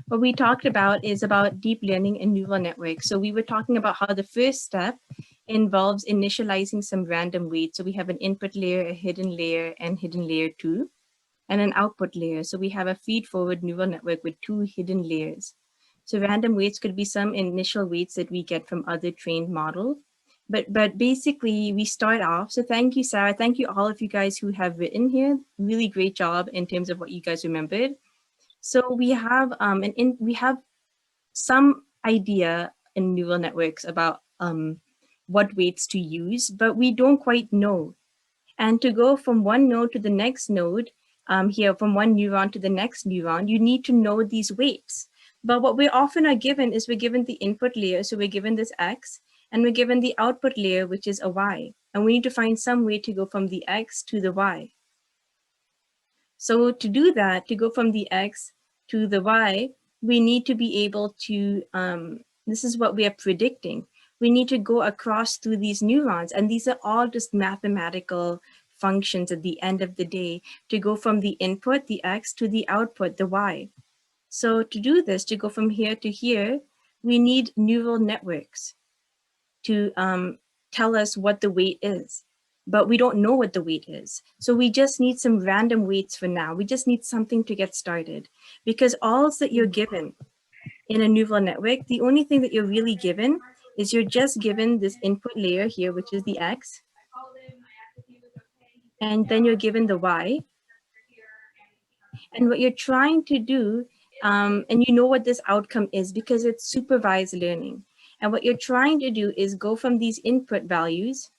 what we talked about is about deep learning and neural networks. So we were talking about how the first step involves initializing some random weights. So we have an input layer, a hidden layer, and hidden layer 2, and an output layer. So we have a feed-forward neural network with 2 hidden layers. So random weights could be some initial weights that we get from other trained models. But basically we start off. So thank you, Sarah. Thank you all of you guys who have written here. Really great job in terms of what you guys remembered. So we have we have some idea in neural networks about what weights to use, but we don't quite know. And to go from one node to the next node, here from one neuron to the next neuron, you need to know these weights. But what we often are given is we're given the input layer, so we're given this X, and we're given the output layer, which is a Y. And we need to find some way to go from the X to the Y. So to do that, to go from the X to the Y, we need to be able to, this is what we are predicting. We need to go across through these neurons, and these are all just mathematical functions at the end of the day to go from the input, the X, to the output, the Y. So to do this, to go from here to here, we need neural networks to tell us what the weight is, but we don't know what the weight is. So we just need some random weights for now. We just need something to get started, because all that you're given in a neural network, the only thing that you're really given is you're just given this input layer here, which is the X, and then you're given the Y. And what you're trying to do, and you know what this outcome is because it's supervised learning. And what you're trying to do is go from these input values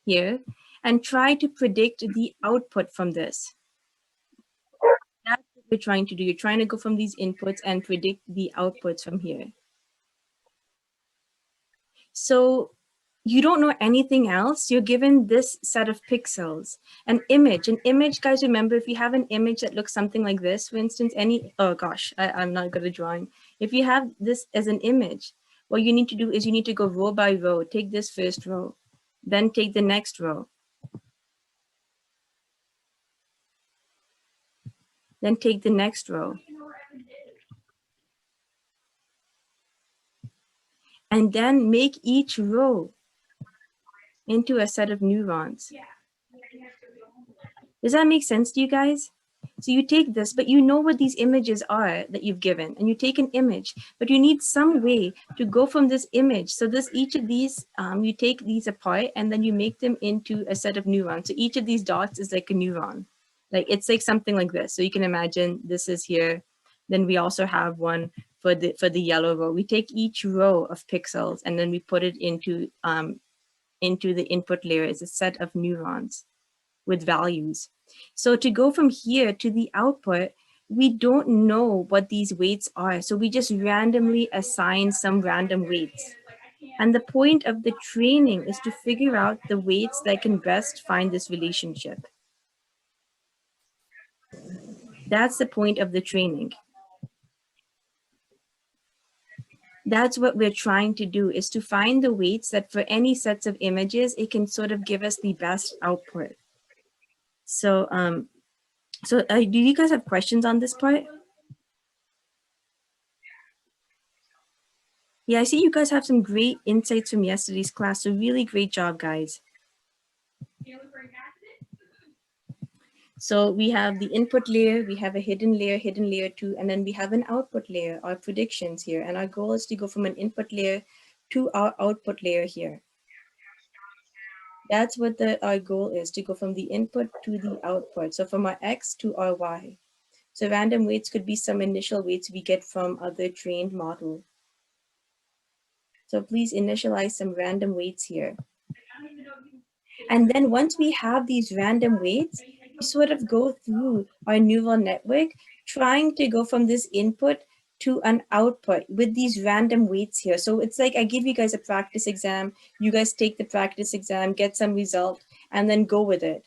here and try to predict the output from this. That's what you're trying to do. You're trying to go from these inputs and predict the outputs from here. So you don't know anything else. You're given this set of pixels, an image, guys, remember, if you have an image that looks something like this, for instance, oh gosh, I'm not good at drawing. If you have this as an image, what you need to do is you need to go row by row, take this first row, then take the next row, then take the next row. And then make each row into a set of neurons. Does that make sense to you guys? So you take this, but you know what these images are that you've given, and you take an image, but you need some way to go from this image. So each of these, you take these apart and then you make them into a set of neurons. So each of these dots is like a neuron. Like it's like something like this. So you can imagine this is here. Then we also have one for the yellow row. We take each row of pixels and then we put it into the input layer as a set of neurons with values. So to go from here to the output, we don't know what these weights are. So we just randomly assign some random weights. And the point of the training is to figure out the weights that can best find this relationship. That's the point of the training. That's what we're trying to do, is to find the weights that for any sets of images, it can sort of give us the best output. So, do you guys have questions on this part? Yeah, I see you guys have some great insights from yesterday's class. So really great job, guys. So we have the input layer, we have a hidden layer 2, and then we have an output layer, our predictions here. And our goal is to go from an input layer to our output layer here. That's what our goal is, to go from the input to the output. So from our X to our Y. So random weights could be some initial weights we get from other trained model. So please initialize some random weights here. And then once we have these random weights, we sort of go through our neural network, trying to go from this input to an output with these random weights here. So it's like I give you guys a practice exam, you guys take the practice exam, get some result, and then go with it.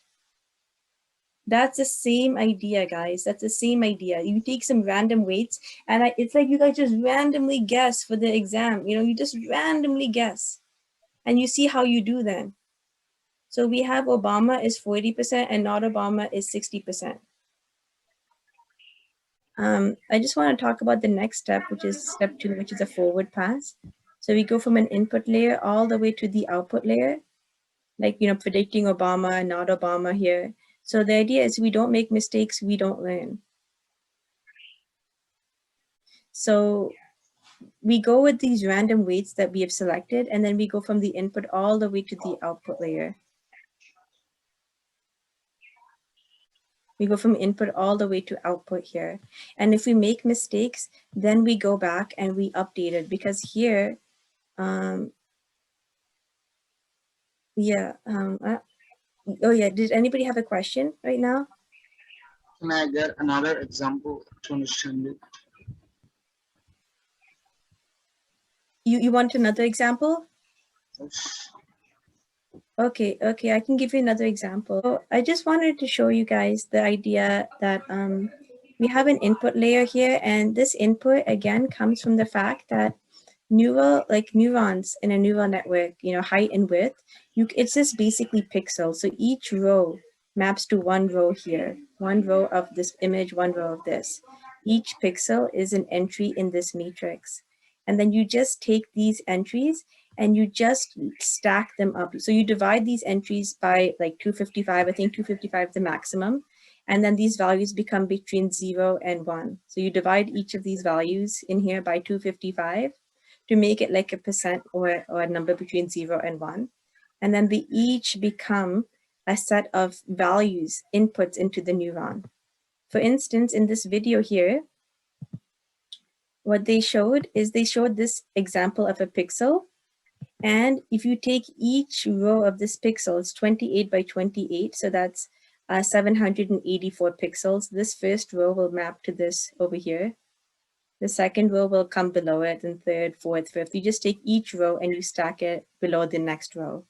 That's the same idea, guys. That's the same idea. You take some random weights, and it's like you guys just randomly guess for the exam. You know, you just randomly guess, and you see how you do then. So we have Obama is 40% and not Obama is 60%. I just want to talk about the next step, which is step 2, which is a forward pass. So we go from an input layer all the way to the output layer, like, predicting Obama, not Obama here. So the idea is we don't make mistakes, we don't learn. So we go with these random weights that we have selected, and then we go from the input all the way to the output layer. We go from input all the way to output here. And if we make mistakes, then we go back and we update it, because here, oh yeah, did anybody have a question right now? Can I get another example to understand it? You want another example? Yes. Okay, I can give you another example. So I just wanted to show you guys the idea that we have an input layer here, and this input again comes from the fact that neurons in a neural network, height and width, it's just basically pixels. So each row maps to one row here, one row of this image, one row of this. Each pixel is an entry in this matrix. And then you just take these entries and you just stack them up. So you divide these entries by like 255, I think 255 is the maximum. And then these values become between 0 and 1. So you divide each of these values in here by 255 to make it like a percent or a number between 0 and 1. And then they each become a set of values, inputs into the neuron. For instance, in this video here, what they showed is they showed this example of a pixel. And if you take each row of this pixel, it's 28 by 28, so that's 784 pixels. This first row will map to this over here. The second row will come below it, and third, fourth, fifth. You just take each row and you stack it below the next row.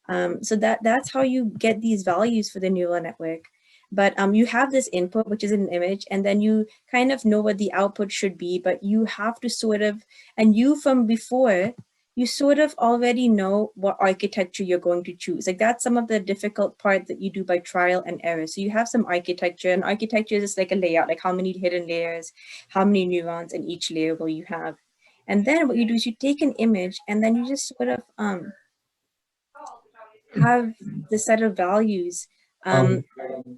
So that's how you get these values for the neural network. But you have this input, which is an image, and then you kind of know what the output should be, but you have to sort of, and you from before, you sort of already know what architecture you're going to choose. Like that's some of the difficult part that you do by trial and error. So you have some architecture, and architecture is like a layout, like how many hidden layers, how many neurons in each layer will you have. And then what you do is you take an image and then you just sort of have the set of values,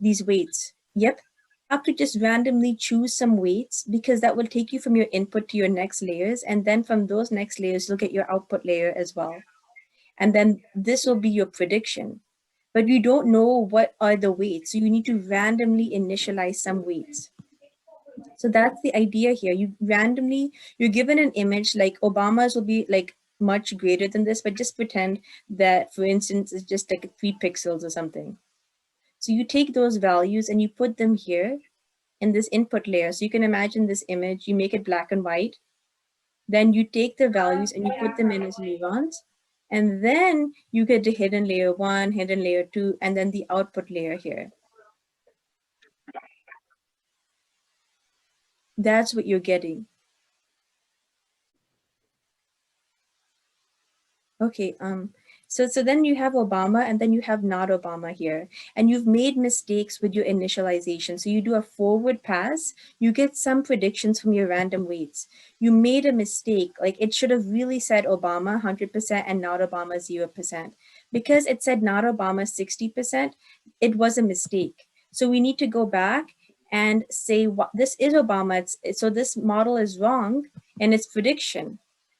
these weights. Yep. You have to just randomly choose some weights, because that will take you from your input to your next layers. And then from those next layers, look at your output layer as well. And then this will be your prediction. But you don't know what are the weights. So you need to randomly initialize some weights. So that's the idea here. You're given an image, like Obama's will be like much greater than this, but just pretend that, for instance, it's just like 3 pixels or something. So you take those values and you put them here in this input layer. So you can imagine this image, you make it black and white. Then you take the values and you put them in as neurons. And then you get the hidden layer 1, hidden layer 2, and then the output layer here. That's what you're getting. Okay, so then you have Obama, and then you have not Obama here, and you've made mistakes with your initialization. So you do a forward pass, you get some predictions from your random weights. You made a mistake, like it should have really said Obama 100% and not Obama 0%. Because it said not Obama 60%, it was a mistake. So we need to go back and say what this is Obama. So this model is wrong in its prediction.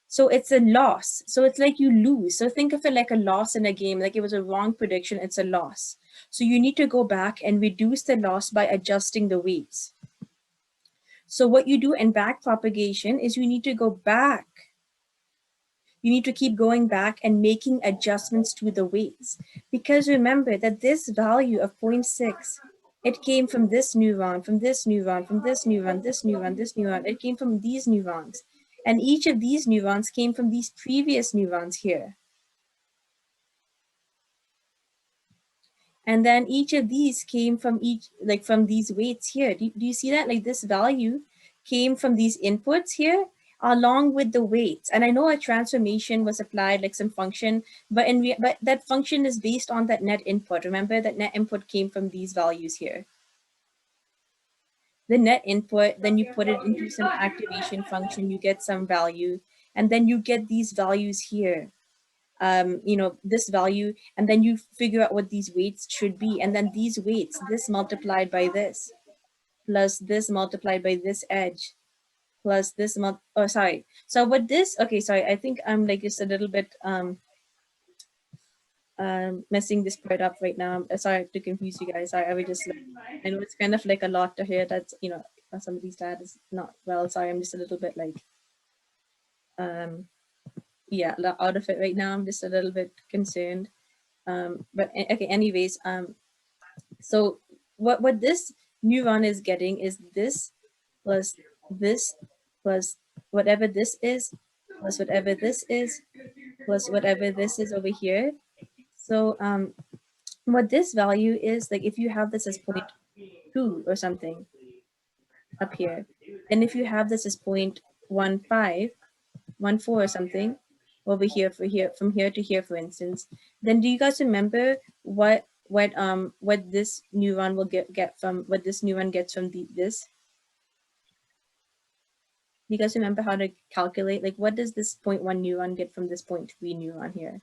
So it's a loss. So it's like you lose. So think of it like a loss in a game, like it was a wrong prediction, it's a loss. So you need to go back and reduce the loss by adjusting the weights. So what you do in back propagation is you need to go back. You need to keep going back and making adjustments to the weights. Because remember that this value of 0.6, it came from this neuron, from this neuron, from this neuron, this neuron, this neuron. It came from these neurons. And each of these neurons came from these previous neurons here. And then each of these came from from these weights here. Do you see that? Like this value came from these inputs here along with the weights. And I know a transformation was applied, like some function, but but that function is based on that net input. Remember that net input came from these values here. the net input, then you put it into some activation function, you get some value, and then you get these values here. This value, and then you figure out what these weights should be, and then these weights, this multiplied by this, plus this multiplied by this edge, plus this oh sorry. So what this, okay, sorry, I think I'm like just a little bit messing this part up right now. I'm sorry to confuse you guys. Sorry, I would just like, I know it's kind of like a lot to hear. That's somebody's dad is not well. Sorry, I'm just a little bit like yeah, out of it right now. I'm just a little bit concerned. But okay, anyways, so what this neuron is getting is this plus this plus whatever this is plus whatever this is plus whatever this is over here. So what this value is, like if you have this as 0.2 or something up here, and if you have this as 0.15, 14 or something over here, for here, from here to here, for instance, then do you guys remember what this neuron will get from what this neuron gets from this? Do you guys remember how to calculate, like what does this 0.1 neuron get from this 0.3 neuron here?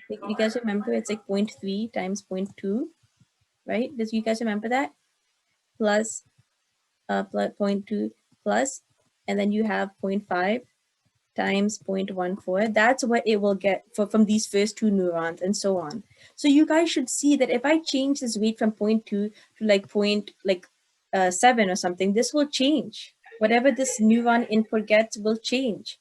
Like, you guys remember it's like 0.3 times 0.2, right? Does you guys remember that? Plus 0.2 plus, and then you have 0.5 times 0.14. That's what it will get from these first two neurons, and so on. So you guys should see that if I change this weight from 0.2 to like 0.7 or something, this will change. Whatever this neuron input gets will change.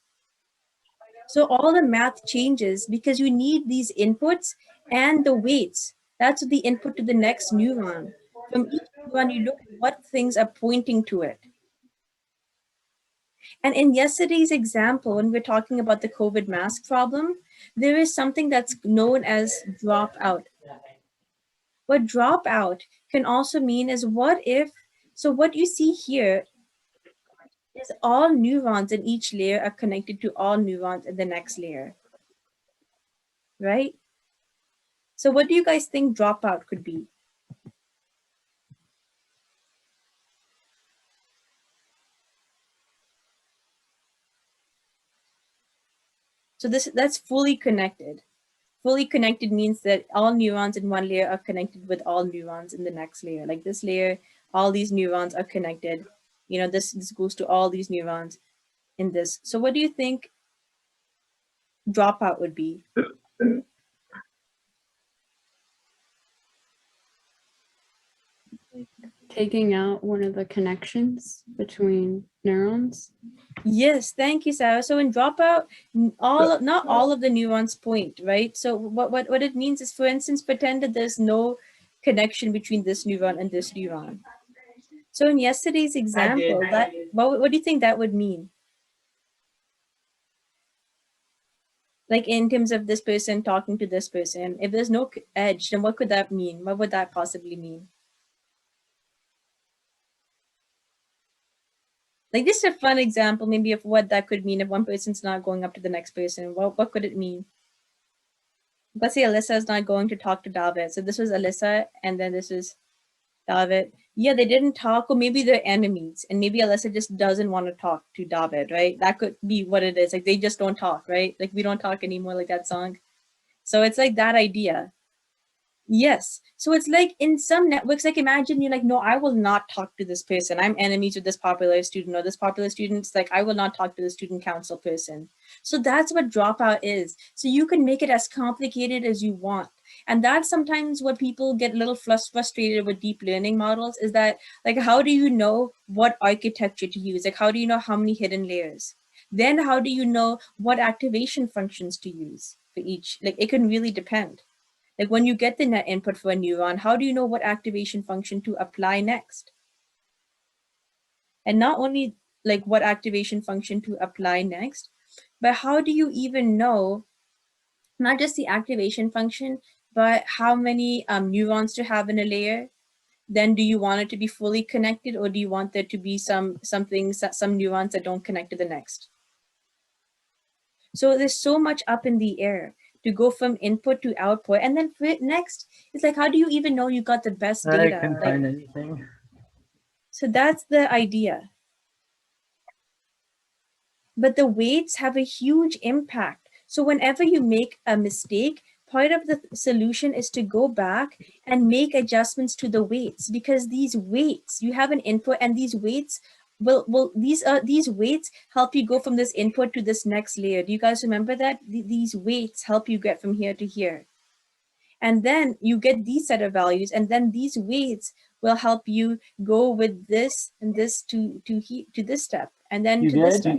So all the math changes because you need these inputs and the weights. That's the input to the next neuron. From each neuron, you look at what things are pointing to it. And in yesterday's example, when we're talking about the COVID mask problem, there is something that's known as dropout. What dropout can also mean is what if, so what you see here is all neurons in each layer are connected to all neurons in the next layer, right? So what do you guys think dropout could be? So that's fully connected. Fully connected means that all neurons in one layer are connected with all neurons in the next layer. Like this layer, all these neurons are connected. This goes to all these neurons in this. So what do you think dropout would be? Taking out one of the connections between neurons. Yes, thank you, Sarah. So in dropout, not all of the neurons point, right? So what it means is, for instance, pretend that there's no connection between this neuron and this neuron. So in yesterday's example, what do you think that would mean? Like in terms of this person talking to this person, if there's no edge, then what could that mean? What would that possibly mean? Like this is a fun example maybe of what that could mean if one person's not going up to the next person. What could it mean? Let's say Alyssa is not going to talk to David. So this was Alyssa and then this is David. Yeah, they didn't talk, or maybe they're enemies, and maybe Alyssa just doesn't want to talk to David, right? That could be what it is. Like they just don't talk, right? Like we don't talk anymore, like that song. So it's like that idea. Yes. So it's like in some networks, like imagine you're like, no, I will not talk to this person. I'm enemies with this popular student, or this popular student's like, I will not talk to the student council person. So that's what dropout is. So you can make it as complicated as you want. And that's sometimes what people get a little frustrated with deep learning models, is that like, how do you know what architecture to use? Like, how do you know how many hidden layers? Then how do you know what activation functions to use for each? Like it can really depend. Like when you get the net input for a neuron, how do you know what activation function to apply next? And not only like what activation function to apply next, but how do you even know not just the activation function, but how many neurons to have in a layer? Then do you want it to be fully connected, or do you want there to be some neurons that don't connect to the next? So there's so much up in the air to go from input to output. And then next, it's like, how do you even know you got the best I data? can Like, find anything. so that's the idea. But the weights have a huge impact. So whenever you make a mistake, part of the solution is to go back and make adjustments to the weights, because these weights, you have an input, and these weights will these weights help you go from this input to this next layer. Do you guys remember that? These weights help you get from here to here. And then you get these set of values, and then these weights will help you go with this and this to this step, and then You to this good? step.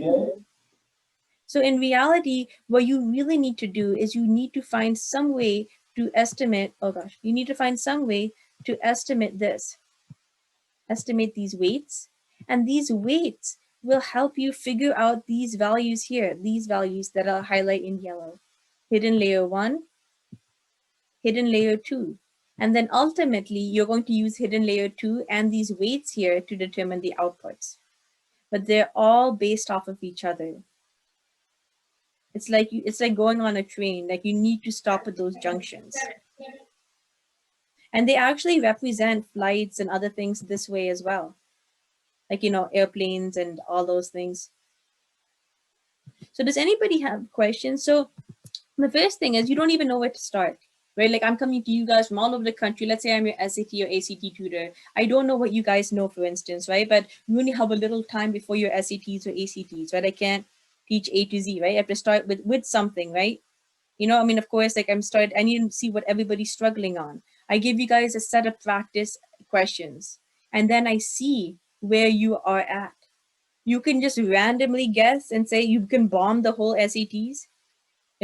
So in reality, what you really need to do is you need to find some way to estimate, oh gosh, you need to find some way to estimate this, estimate these weights. And these weights will help you figure out these values here, these values that I'll highlight in yellow. Hidden layer 1, hidden layer 2. And then ultimately, you're going to use hidden layer 2 and these weights here to determine the outputs. But they're all based off of each other. It's like going on a train. Like, you need to stop at those junctions. And they actually represent flights and other things this way as well. Like, airplanes and all those things. So does anybody have questions? So the first thing is, you don't even know where to start, right? Like, I'm coming to you guys from all over the country. Let's say I'm your SAT or ACT tutor. I don't know what you guys know, for instance, right? But you only have a little time before your SATs or ACTs, right? I can't teach A to Z, right? I have to start with something, right? I mean, of course, like, I need to see what everybody's struggling on. I give you guys a set of practice questions, and then I see where you are at. You can just randomly guess and say you can bomb the whole SATs,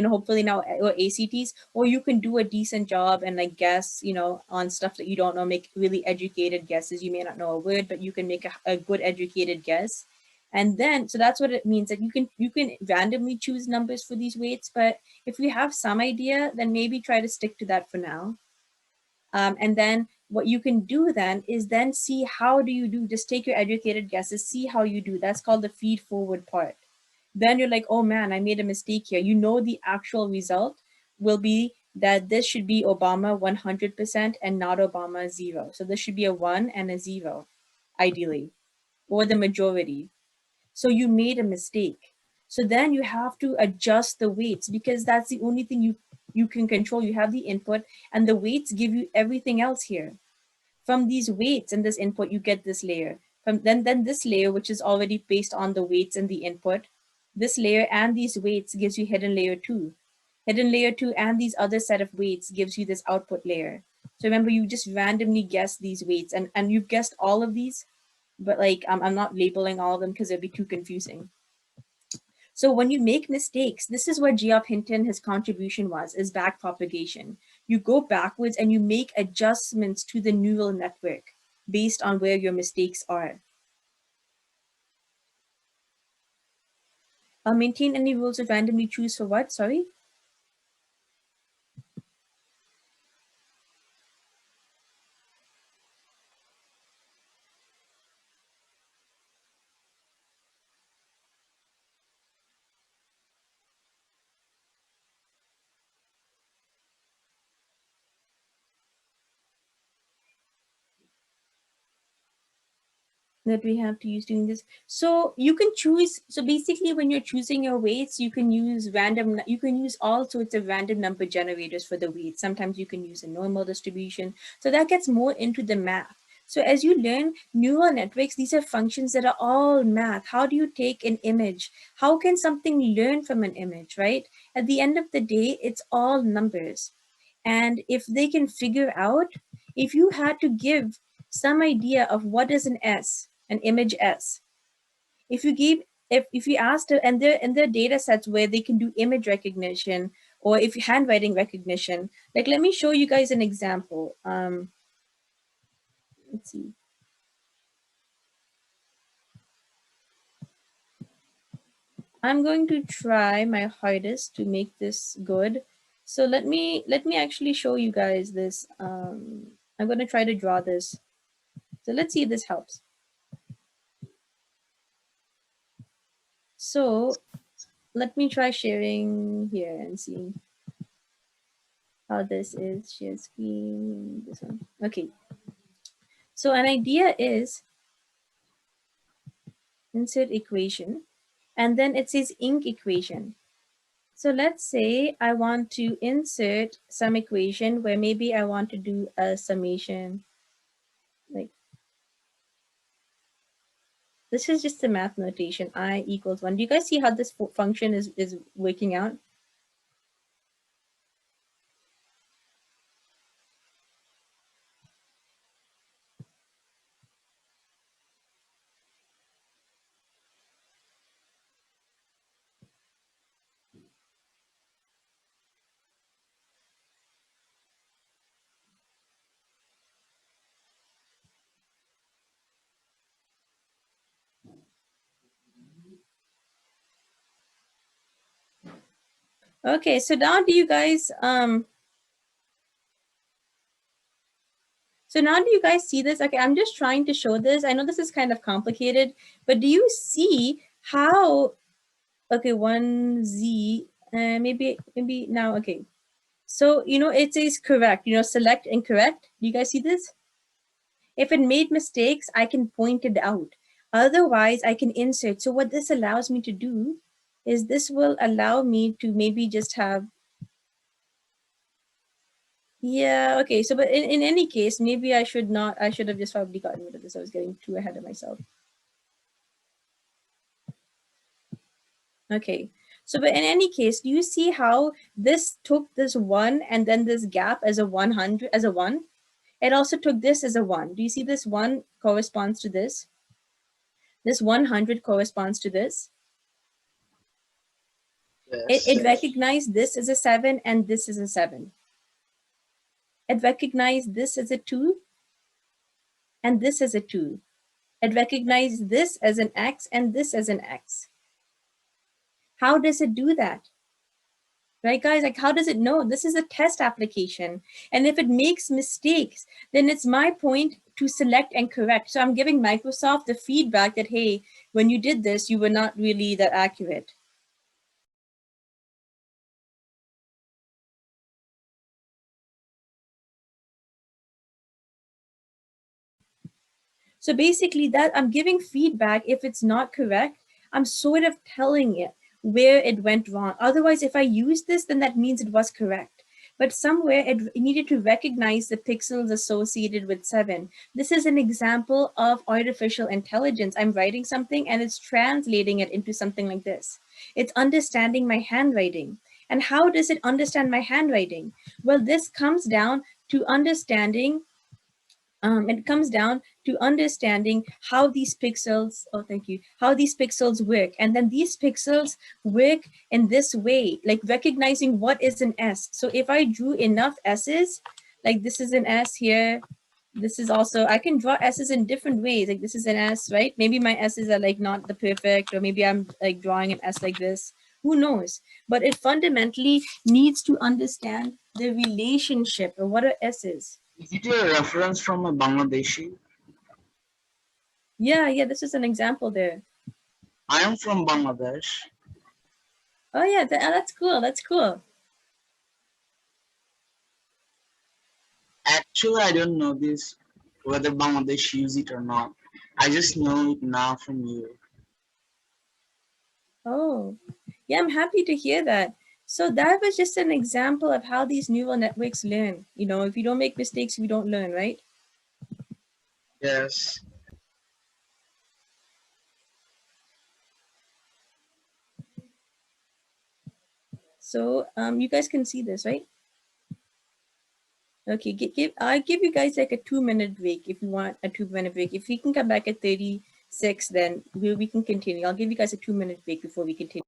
hopefully now, or ACTs, or you can do a decent job and like guess, on stuff that you don't know, make really educated guesses. You may not know a word, but you can make a good educated guess. And then, so that's what it means, that you can randomly choose numbers for these weights, but if you have some idea, then maybe try to stick to that for now. And then what you can do then is then see how do you do, just take your educated guesses, see how you do. That's called the feed forward part. Then you're like, oh man, I made a mistake here. The actual result will be that this should be Obama 100% and not Obama 0. So this should be a 1 and a 0, ideally, or the majority. So you made a mistake. So then you have to adjust the weights, because that's the only thing you can control. You have the input, and the weights give you everything else here. From these weights and this input, you get this layer. From then this layer, which is already based on the weights and the input, this layer and these weights gives you hidden layer 2. Hidden layer 2 and these other set of weights gives you this output layer. So remember, you just randomly guess these weights, and you've guessed all of these, but like, I'm not labeling all of them because it'd be too confusing. So when you make mistakes, this is where Geoff Hinton, his contribution is back propagation. You go backwards and you make adjustments to the neural network based on where your mistakes are. Maintain any rules of randomly choose for what? Sorry? That we have to use doing this. So you can choose, so basically when you're choosing your weights, you can use all sorts of random number generators for the weights. Sometimes you can use a normal distribution. So that gets more into the math. So as you learn neural networks, these are functions that are all math. How do you take an image? How can something learn from an image, right? At the end of the day, it's all numbers. And if they can figure out, if you had to give some idea of what is an image S, if you gave, if you asked it, and there are data sets where they can do image recognition, or if handwriting recognition, like, let me show you guys an example. Let's see. I'm going to try my hardest to make this good. So let me actually show you guys this. I'm going to try to draw this. So let's see if this helps. So let me try sharing here and see how this is. Share screen, this one. Okay. So an idea is insert equation, and then it says inc equation. So let's say I want to insert some equation where maybe I want to do a summation. Like this is just a math notation, I equals 1. Do you guys see how this function is working out? Okay, so now do you guys see this? Okay, I'm just trying to show this. I know this is kind of complicated, but do you see how, okay, 1z, maybe now, okay. So, it says correct, select and correct. Do you guys see this? If it made mistakes, I can point it out. Otherwise, I can insert. So what this allows me to do is this will allow me to maybe just have, yeah, okay. So, but in any case, maybe I should have just probably gotten rid of this. I was getting too ahead of myself. Okay. So, but in any case, do you see how this took this 1 and then this gap as a 100, as a 1? It also took this as a 1. Do you see this 1 corresponds to this? This 100 corresponds to this. Yes. It recognized this as a 7 and this is a 7. It recognized this as a 2 and this as a 2. It recognized this as an X and this as an X. How does it do that? Right, guys? Like, how does it know? This is a test application. And if it makes mistakes, then it's my point to select and correct. So I'm giving Microsoft the feedback that, hey, when you did this, you were not really that accurate. So basically that I'm giving feedback. If it's not correct, I'm sort of telling it where it went wrong. Otherwise, if I use this, then that means it was correct. But somewhere it needed to recognize the pixels associated with 7. This is an example of artificial intelligence. I'm writing something and it's translating it into something like this. It's understanding my handwriting. And how does it understand my handwriting? Well, this comes down to understanding it comes down to understanding how these pixels, oh, thank you, how these pixels work. And then these pixels work in this way, like recognizing what is an S. So if I drew enough S's, like this is an S here, this is also, I can draw S's in different ways. Like this is an S, right? Maybe my S's are like not the perfect, or maybe I'm like drawing an S like this. Who knows? But it fundamentally needs to understand the relationship of what are S's. Is it a reference from a Bangladeshi? Yeah, this is an example there. I am from Bangladesh. Oh yeah, that's cool. That's cool. Actually, I don't know this whether Bangladesh use it or not. I just know it now from you. Oh, yeah, I'm happy to hear that. So that was just an example of how these neural networks learn. If you don't make mistakes, you don't learn, right? Yes. So you guys can see this, right? Okay, I'll give you guys like a 2-minute break if you want a 2-minute break. If we can come back at 36, then we can continue. I'll give you guys a 2-minute break before we continue.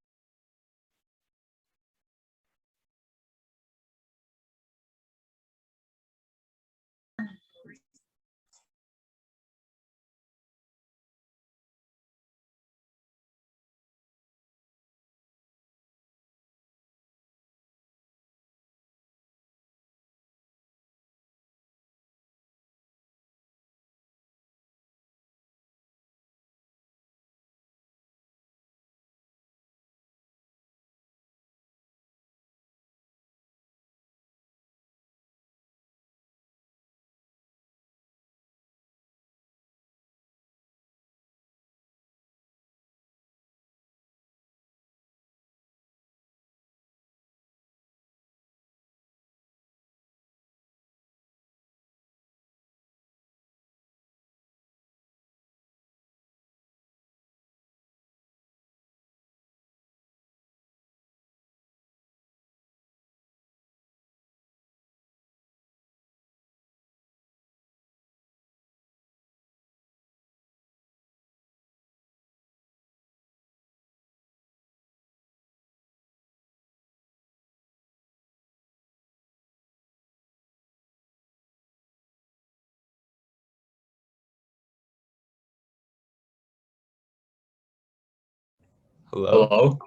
Hello? Hello?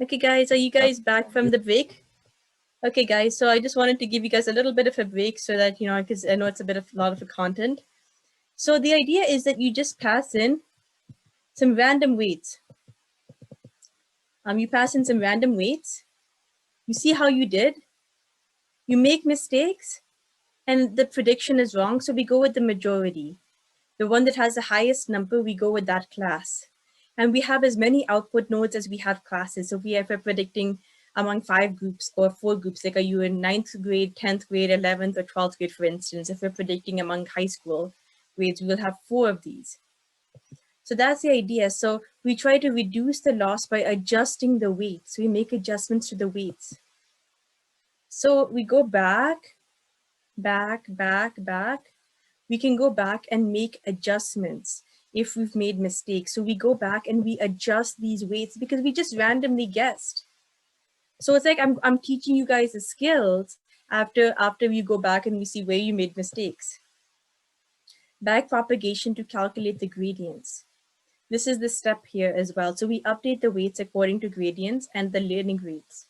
Okay, guys, are you guys back from the break? Okay, guys, so I just wanted to give you guys a little bit of a break so that, you know, because I know it's a lot of content. So the idea is that you just pass in some random weights. You pass in some random weights. You see how you did. You make mistakes, and the prediction is wrong. So we go with the majority. The one that has the highest number, we go with that class. And we have as many output nodes as we have classes. So we are predicting among 5 groups or 4 groups, like are you in 9th grade, 10th grade, 11th or 12th grade, for instance. If we're predicting among high school grades, we will have 4 of these. So that's the idea. So we try to reduce the loss by adjusting the weights. We make adjustments to the weights. So we go back, back, back, back. We can go back and make adjustments if we've made mistakes. So we go back and we adjust these weights because we just randomly guessed. So it's like I'm teaching you guys the skills after you go back and we see where you made mistakes. Back propagation to calculate the gradients. This is the step here as well. So we update the weights according to gradients and the learning rates.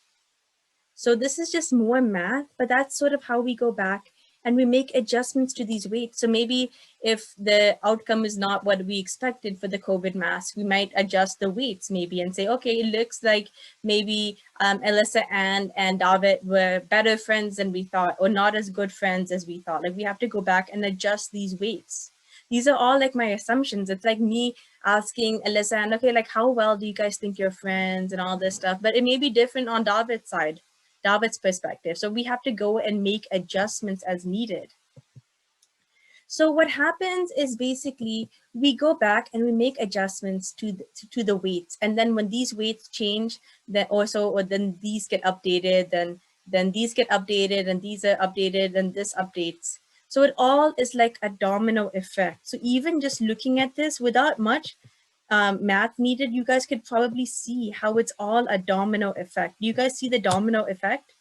So this is just more math, but that's sort of how we go back and we make adjustments to these weights. So maybe if the outcome is not what we expected for the COVID mask, we might adjust the weights maybe and say, okay, it looks like maybe Alyssa and David were better friends than we thought, or not as good friends as we thought. Like we have to go back and adjust these weights. These are all like my assumptions. It's like me asking Alyssa, and okay, like how well do you guys think you're friends and all this stuff, but it may be different on David's side. David's perspective. So we have to go and make adjustments as needed. So what happens is basically we go back and we make adjustments to the weights. And then when these weights change, then also, or then these get updated, then these get updated and these are updated and this updates. So it all is like a domino effect. So even just looking at this without much math needed, you guys could probably see how it's all a domino effect. Do you guys see the domino effect?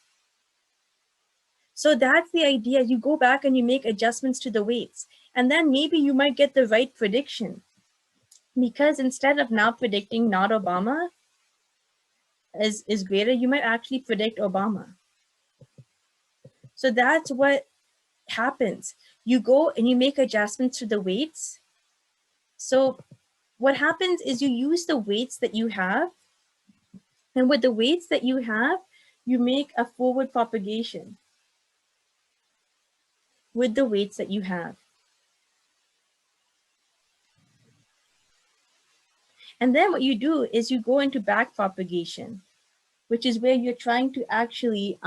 So that's the idea. You go back and you make adjustments to the weights, and then maybe you might get the right prediction. Because instead of now predicting not Obama is greater, you might actually predict Obama. So that's what happens. You go and you make adjustments to the weights. So what happens is you use the weights that you have, and with the weights that you have, you make a forward propagation with the weights that you have. And then what you do is you go into back propagation, which is where you're trying to actually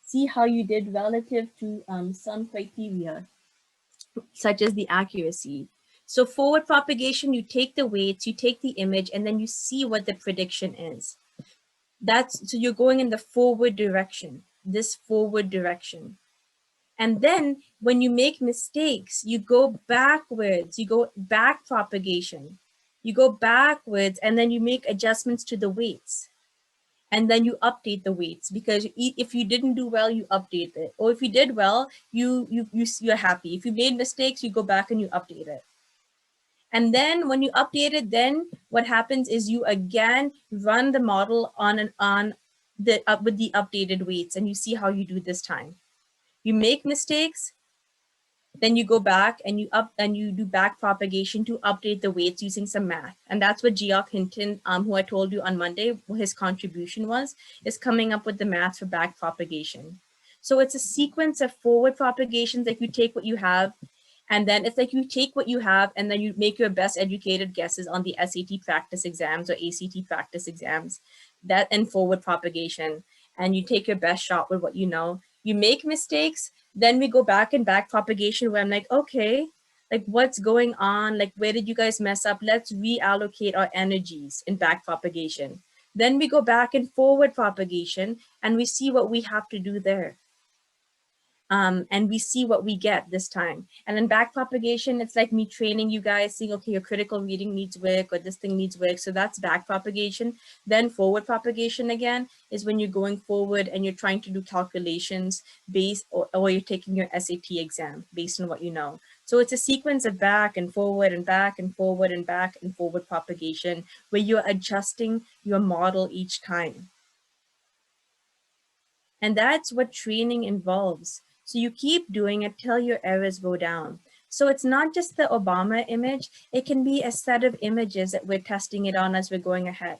see how you did relative to some criteria, such as the accuracy. So forward propagation, you take the weights, you take the image, and then you see what the prediction is. So you're going in the forward direction, this forward direction. And then when you make mistakes, you go backwards, you go back propagation. You go backwards and then you make adjustments to the weights. And then you update the weights, because if you didn't do well, you update it. Or if you did well, you're happy. If you made mistakes, you go back and you update it. And then when you update it, then what happens is you again run the model with the updated weights, and you see how you do this time. You make mistakes, then you go back and you do back propagation to update the weights using some math. And that's what Geoff Hinton, who I told you on Monday, what his contribution was, is coming up with the math for back propagation. So it's a sequence of forward propagations. Like you take what you have, and then it's like you take what you have and then you make your best educated guesses on the SAT practice exams or ACT practice exams, that and forward propagation. And you take your best shot with what you know. You make mistakes, then we go back and back propagation where I'm like, okay, like what's going on? Like, where did you guys mess up? Let's reallocate our energies in back propagation. Then we go back and forward propagation and we see what we have to do there. And we see what we get this time. And then back propagation, it's like me training you guys, saying, okay, your critical reading needs work or this thing needs work. So that's back propagation. Then forward propagation again is when you're going forward and you're trying to do calculations based, or you're taking your SAT exam based on what you know. So it's a sequence of back and forward and back and forward and back and forward propagation where you're adjusting your model each time. And that's what training involves. So you keep doing it till your errors go down. So it's not just the Obama image, it can be a set of images that we're testing it on as we're going ahead.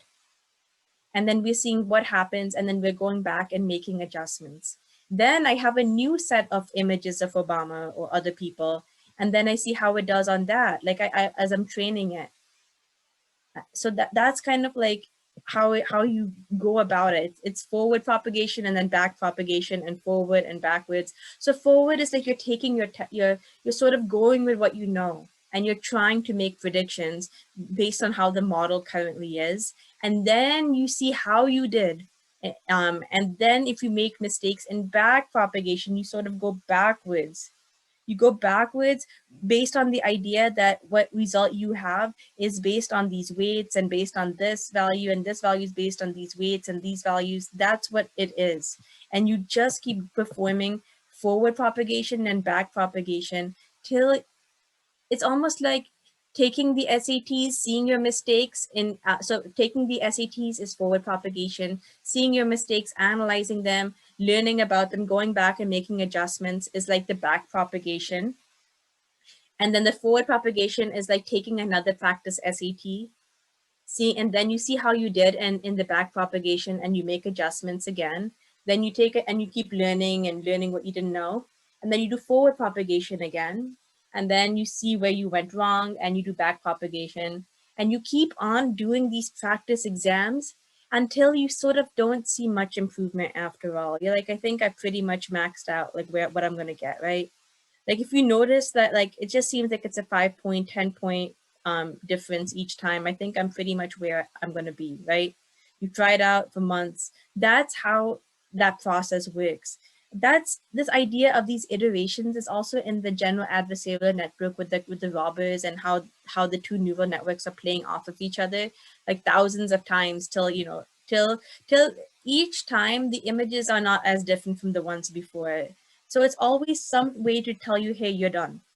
And then we're seeing what happens, and then we're going back and making adjustments. Then I have a new set of images of Obama or other people, and then I see how it does on that, like as I'm training it. So that's kind of like how you go about it. It's forward propagation and then back propagation and forward and backwards. So forward is like you're taking you're sort of going with what you know, and you're trying to make predictions based on how the model currently is, and then you see how you did. And then if you make mistakes in back propagation, you sort of go backwards. You go backwards based on the idea that what result you have is based on these weights and based on this value, and this value is based on these weights and these values. That's what it is. And you just keep performing forward propagation and back propagation till it's almost like taking the SATs, seeing your mistakes so taking the SATs is forward propagation, seeing your mistakes, analyzing them, learning about them, going back and making adjustments is like the back propagation. And then the forward propagation is like taking another practice SAT, and then you see how you did and in the back propagation and you make adjustments again. Then you take it and you keep learning and learning what you didn't know. And then you do forward propagation again. And then you see where you went wrong and you do back propagation. And you keep on doing these practice exams until you sort of don't see much improvement after all. You're like, I think I pretty much maxed out like what I'm going to get, right? Like if you notice that like it just seems like it's a 5-point, 10-point difference each time, I think I'm pretty much where I'm going to be, right? You try it out for months. That's how that process works. That's this idea of these iterations is also in the general adversarial network with the robbers, and how the two neural networks are playing off of each other like thousands of times till till each time the images are not as different from the ones before. So it's always some way to tell you, hey, you're done.